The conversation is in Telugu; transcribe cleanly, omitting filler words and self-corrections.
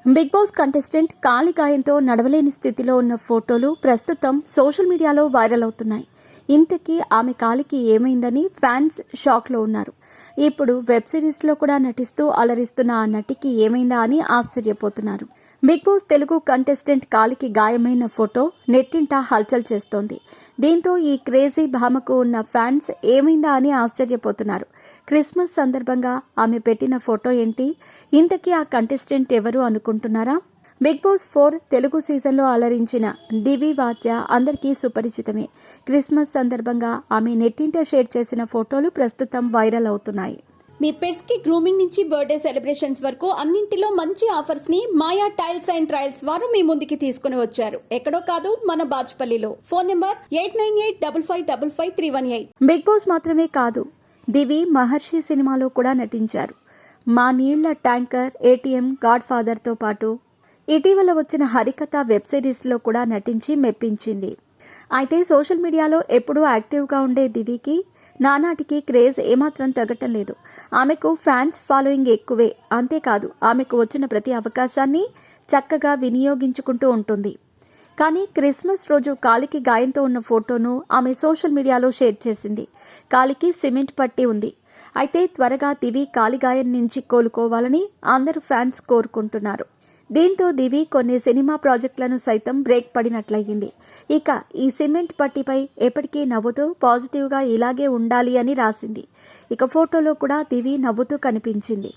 బిగ్ బాస్ కంటెస్టెంట్ కాలి గాయంతో నడవలేని స్థితిలో ఉన్న ఫోటోలు ప్రస్తుతం సోషల్ మీడియాలో వైరల్ అవుతున్నాయి. ఇంతకీ ఆమె కాలికి ఏమైందని ఫ్యాన్స్ షాక్లో ఉన్నారు. ఇప్పుడు వెబ్ సిరీస్లో కూడా నటిస్తూ అలరిస్తున్న ఆ నటికి ఏమైందా అని ఆశ్చర్యపోతున్నారు. బిగ్ బాస్ తెలుగు కంటెస్టెంట్ కాలికి గాయమైన ఫోటో నెట్టింట హల్చల్ చేస్తోంది. దీంతో ఈ క్రేజీ భామకు ఉన్న ఫ్యాన్స్ ఏమైందా అని ఆశ్చర్యపోతున్నారు. క్రిస్మస్ సందర్భంగా ఆమె పెట్టిన ఫోటో ఏంటి? ఇంతకీ ఆ కంటెస్టెంట్ ఎవరు అనుకుంటున్నారా? బిగ్ బాస్ 4 తెలుగు సీజన్లో అలరించిన దివి వాత్య అందరికీ సుపరిచితమే. క్రిస్మస్ సందర్భంగా ఆమె నెట్టింట షేర్ చేసిన ఫోటోలు ప్రస్తుతం వైరల్ అవుతున్నాయి. మీ పెట్స్ కి గ్రూమింగ్ నుంచి బర్త్డే సెలబ్రేషన్స్ వరకు అన్నింటిలో మంచి ఆఫర్స్ ని మాయా టైల్స్ అండ్ ట్రయల్స్ వారు మీ ముందుకి తీసుకుని వచ్చారు. ఎక్కడో కాదు, మన బాజ్పల్లిలో. Phone number 8985555318. బిగ్ బాస్ మాత్రమే కాదు, దివి మహర్షి సినిమాలో కూడా నటించారు. మా నీళ్ల ట్యాంకర్, ఏటీఎం, గాడ్ ఫాదర్తో పాటు ఇటీవల వచ్చిన హరికథ వెబ్ సిరీస్లో కూడా నటించి మెప్పించింది. అయితే సోషల్ మీడియాలో ఎప్పుడూ యాక్టివ్గా ఉండే దివికి నానాటికి క్రేజ్ ఏమాత్రం తగ్గటం లేదు. ఆమెకు ఫ్యాన్స్ ఫాలోయింగ్ ఎక్కువే. అంతేకాదు, ఆమెకు వచ్చిన ప్రతి అవకాశాన్ని చక్కగా వినియోగించుకుంటూ ఉంటుంది. కానీ క్రిస్మస్ రోజు కాలికి గాయంతో ఉన్న ఫోటోను ఆమె సోషల్ మీడియాలో షేర్ చేసింది. కాలికి సిమెంట్ పట్టి ఉంది. అయితే త్వరగా దివి కాలి గాయం నుంచి కోలుకోవాలని అందరూ ఫ్యాన్స్ కోరుకుంటున్నారు. దీంతో దివి కొన్ని సినిమా ప్రాజెక్టులను సైతం బ్రేక్ పడినట్లయింది. ఇక ఈ సిమెంట్ పట్టిపై ఎప్పటికీ నవ్వుతూ పాజిటివ్గా ఇలాగే ఉండాలి అని రాసింది. ఇక ఫోటోలో కూడా దివి నవ్వుతూ కనిపించింది.